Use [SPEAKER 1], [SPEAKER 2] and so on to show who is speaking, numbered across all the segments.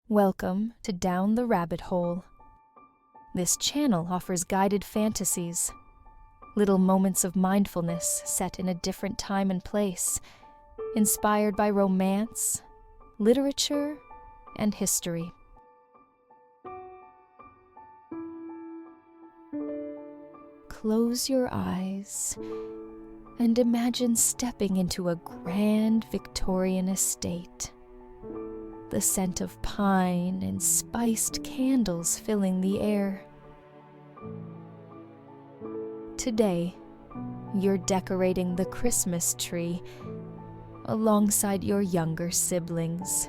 [SPEAKER 1] Welcome to Down the Rabbit Hole. This channel offers guided fantasies, little moments of mindfulness set in a different time and place, inspired by romance, literature, and history. Close your eyes and imagine stepping into a grand Victorian estate. The scent of pine and spiced candles filling the air. Today, you're decorating the Christmas tree alongside your younger siblings.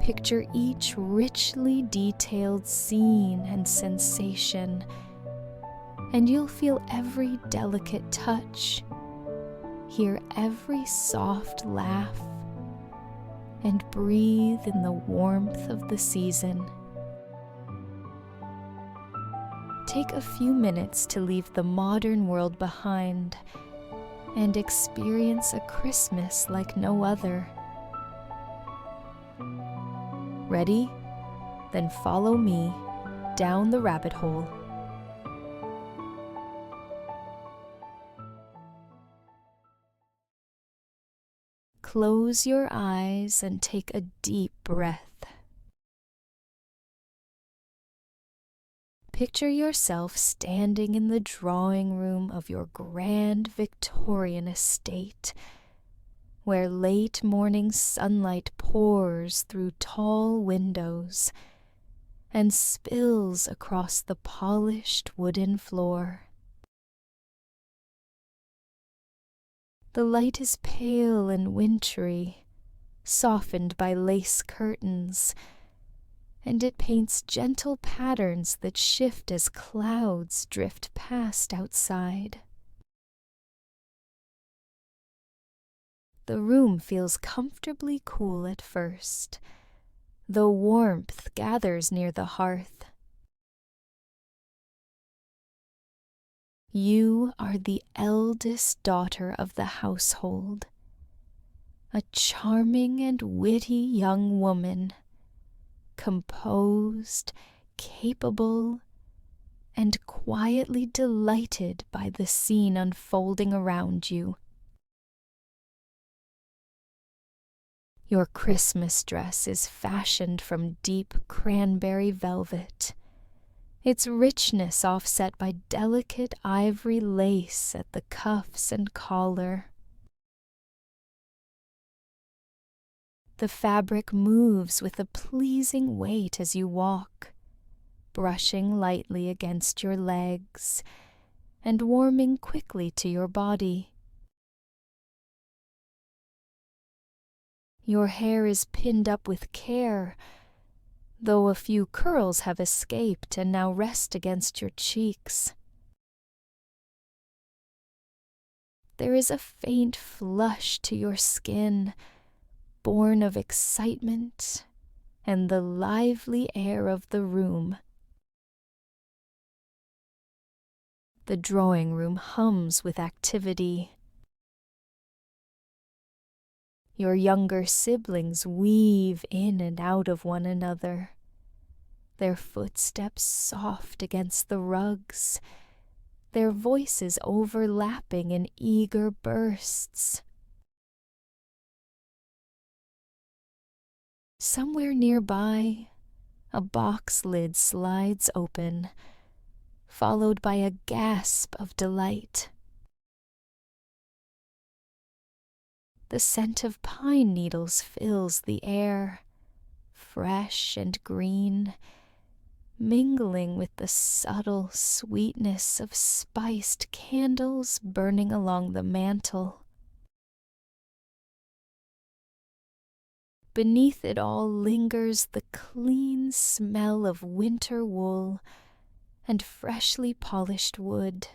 [SPEAKER 1] Picture each richly detailed scene and sensation, and you'll feel every delicate touch, hear every soft laugh, and breathe in the warmth of the season. Take a few minutes to leave the modern world behind and experience a Christmas like no other. Ready? Then follow me down the rabbit hole. Close your eyes and take a deep breath. Picture yourself standing in the drawing room of your grand Victorian estate, where late morning sunlight pours through tall windows and spills across the polished wooden floor. The light is pale and wintry, softened by lace curtains, and it paints gentle patterns that shift as clouds drift past outside. The room feels comfortably cool at first, though warmth gathers near the hearth. You are the eldest daughter of the household, a charming and witty young woman, composed, capable, and quietly delighted by the scene unfolding around you. Your Christmas dress is fashioned from deep cranberry velvet, its richness offset by delicate ivory lace at the cuffs and collar. The fabric moves with a pleasing weight as you walk, brushing lightly against your legs and warming quickly to your body. Your hair is pinned up with care, though a few curls have escaped and now rest against your cheeks. There is a faint flush to your skin, born of excitement and the lively air of the room. The drawing room hums with activity. Your younger siblings weave in and out of one another, their footsteps soft against the rugs, their voices overlapping in eager bursts. Somewhere nearby, a box lid slides open, followed by a gasp of delight. The scent of pine needles fills the air, fresh and green, mingling with the subtle sweetness of spiced candles burning along the mantel. Beneath it all lingers the clean smell of winter wool and freshly polished wood.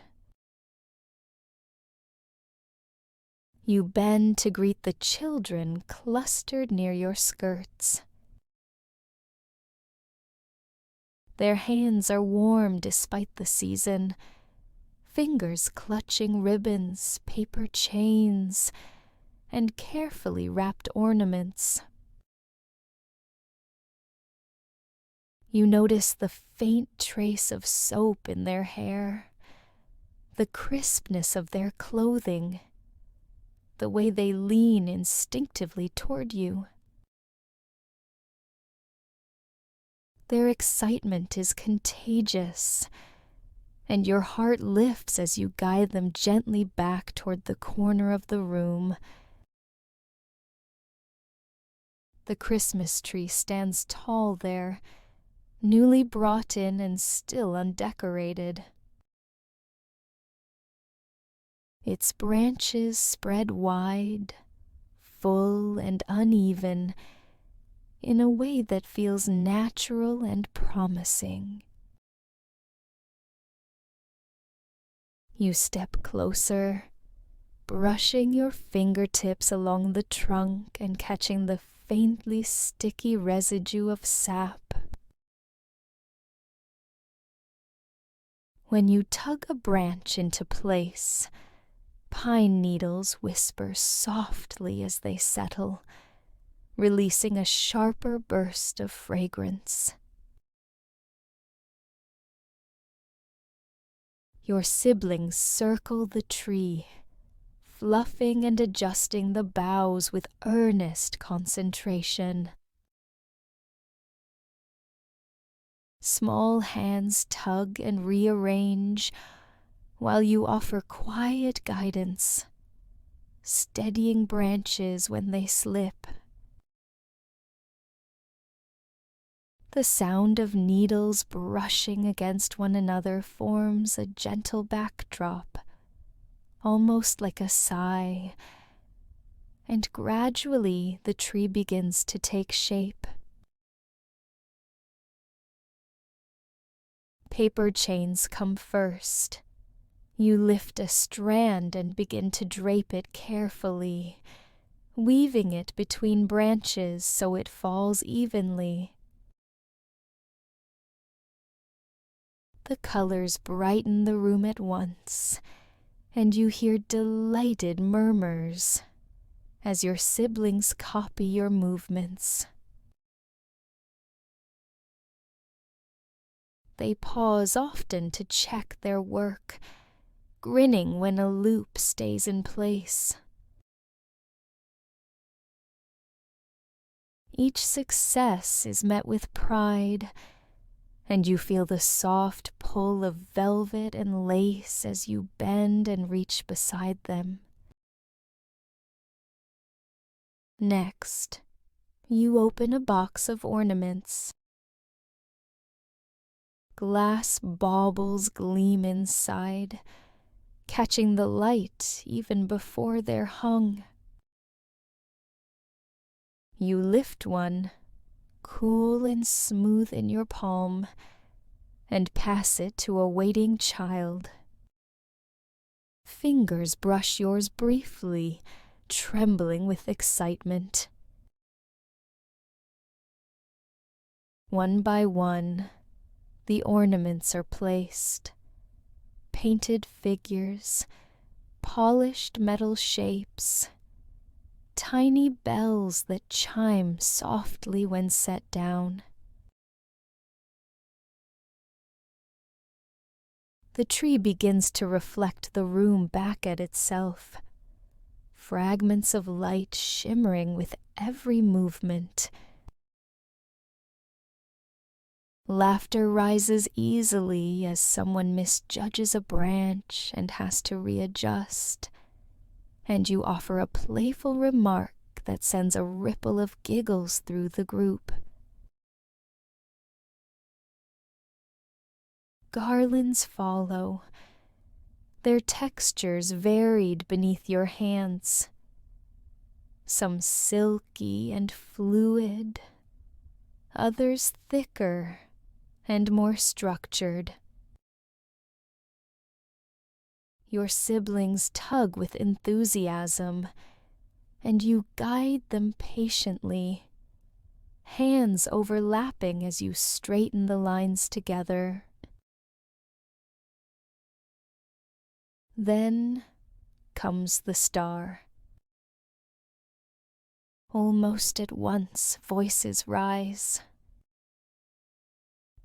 [SPEAKER 1] You bend to greet the children clustered near your skirts. Their hands are warm despite the season, fingers clutching ribbons, paper chains, and carefully wrapped ornaments. You notice the faint trace of soap in their hair, the crispness of their clothing, the way they lean instinctively toward you. Their excitement is contagious, and your heart lifts as you guide them gently back toward the corner of the room. The Christmas tree stands tall there, newly brought in and still undecorated. Its branches spread wide, full and uneven, in a way that feels natural and promising. You step closer, brushing your fingertips along the trunk and catching the faintly sticky residue of sap. When you tug a branch into place, pine needles whisper softly as they settle, releasing a sharper burst of fragrance. Your siblings circle the tree, fluffing and adjusting the boughs with earnest concentration. Small hands tug and rearrange, while you offer quiet guidance, steadying branches when they slip. The sound of needles brushing against one another forms a gentle backdrop, almost like a sigh, and gradually the tree begins to take shape. Paper chains come first. You lift a strand and begin to drape it carefully, weaving it between branches so it falls evenly. The colors brighten the room at once, and you hear delighted murmurs as your siblings copy your movements. They pause often to check their work, grinning when a loop stays in place. Each success is met with pride, and you feel the soft pull of velvet and lace as you bend and reach beside them. Next, you open a box of ornaments. Glass baubles gleam inside, catching the light even before they're hung. You lift one, cool and smooth in your palm, and pass it to a waiting child. Fingers brush yours briefly, trembling with excitement. One by one, the ornaments are placed. Painted figures, polished metal shapes, tiny bells that chime softly when set down. The tree begins to reflect the room back at itself, fragments of light shimmering with every movement. Laughter rises easily as someone misjudges a branch and has to readjust, and you offer a playful remark that sends a ripple of giggles through the group. Garlands follow, their textures varied beneath your hands, some silky and fluid, others thicker and more structured. Your siblings tug with enthusiasm, and you guide them patiently, hands overlapping as you straighten the lines together. Then comes the star. Almost at once, voices rise.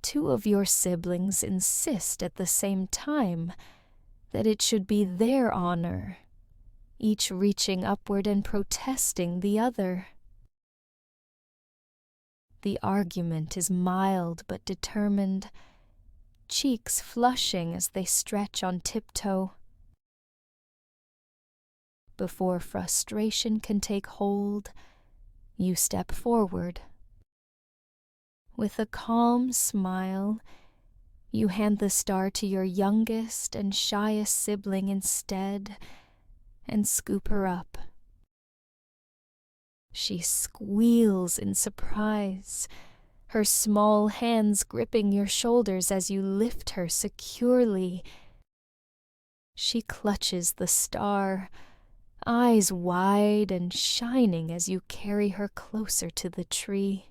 [SPEAKER 1] two of your siblings insist at the same time that it should be their honor, each reaching upward and protesting the other. The argument is mild but determined, cheeks flushing as they stretch on tiptoe. Before frustration can take hold, you step forward. With a calm smile, you hand the star to your youngest and shyest sibling instead and scoop her up. She squeals in surprise, her small hands gripping your shoulders as you lift her securely. She clutches the star, eyes wide and shining as you carry her closer to the tree.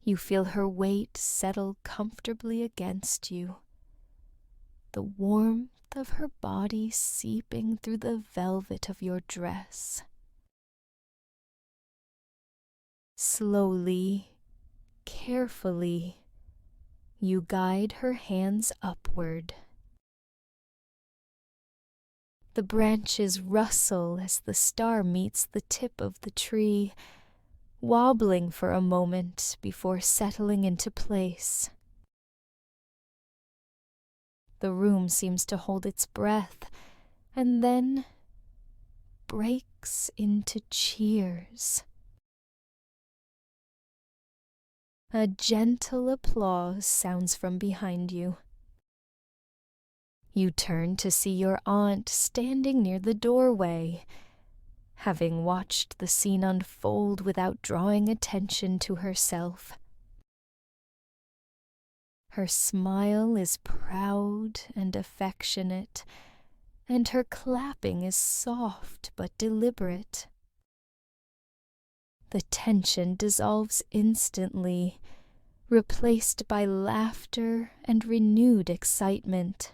[SPEAKER 1] You feel her weight settle comfortably against you, the warmth of her body seeping through the velvet of your dress. Slowly, carefully, you guide her hands upward. The branches rustle as the star meets the tip of the tree, wobbling for a moment before settling into place. The room seems to hold its breath, and then breaks into cheers. A gentle applause sounds from behind you. You turn to see your aunt standing near the doorway, having watched the scene unfold without drawing attention to herself. Her smile is proud and affectionate, and her clapping is soft but deliberate. The tension dissolves instantly, replaced by laughter and renewed excitement.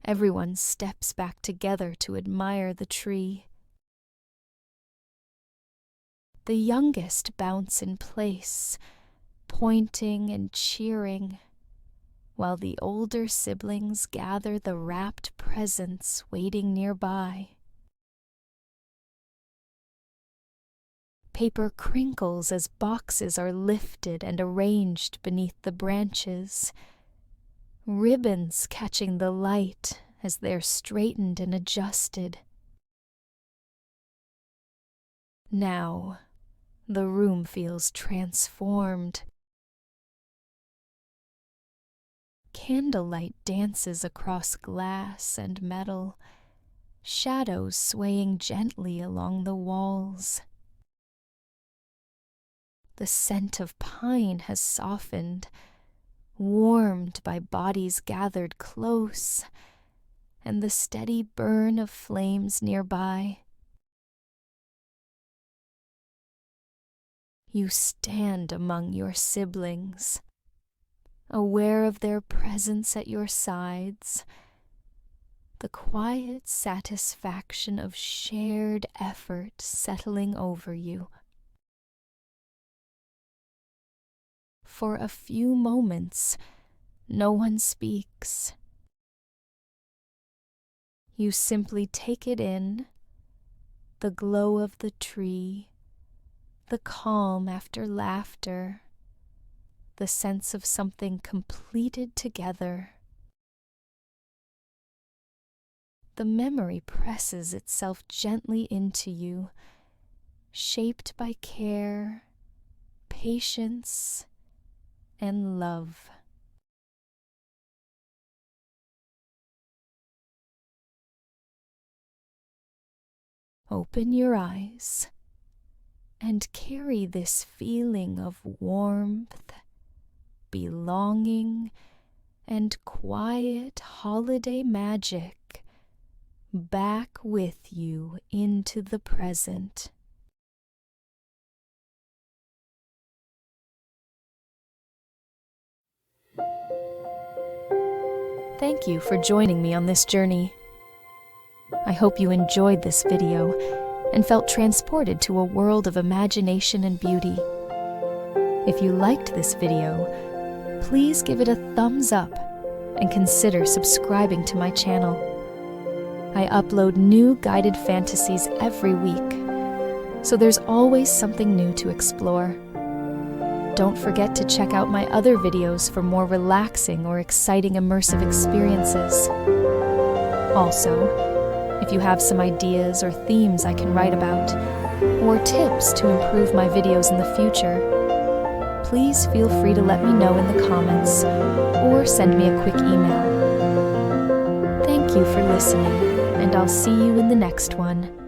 [SPEAKER 1] Everyone steps back together to admire the tree. The youngest bounce in place, pointing and cheering, while the older siblings gather the wrapped presents waiting nearby. Paper crinkles as boxes are lifted and arranged beneath the branches, ribbons catching the light as they're straightened and adjusted. Now, the room feels transformed. Candlelight dances across glass and metal, shadows swaying gently along the walls. The scent of pine has softened, warmed by bodies gathered close, and the steady burn of flames nearby. You stand among your siblings, aware of their presence at your sides, the quiet satisfaction of shared effort settling over you. For a few moments, no one speaks. You simply take it in, the glow of the tree, the calm after laughter, the sense of something completed together. The memory presses itself gently into you, shaped by care, patience, and love. Open your eyes and carry this feeling of warmth, belonging, and quiet holiday magic back with you into the present. Thank you for joining me on this journey. I hope you enjoyed this video, and felt transported to a world of imagination and beauty. If you liked this video, please give it a thumbs up and consider subscribing to my channel. I upload new guided fantasies every week, so there's always something new to explore. Don't forget to check out my other videos for more relaxing or exciting immersive experiences. Also, if you have some ideas or themes I can write about, or tips to improve my videos in the future, please feel free to let me know in the comments or send me a quick email. Thank you for listening, and I'll see you in the next one.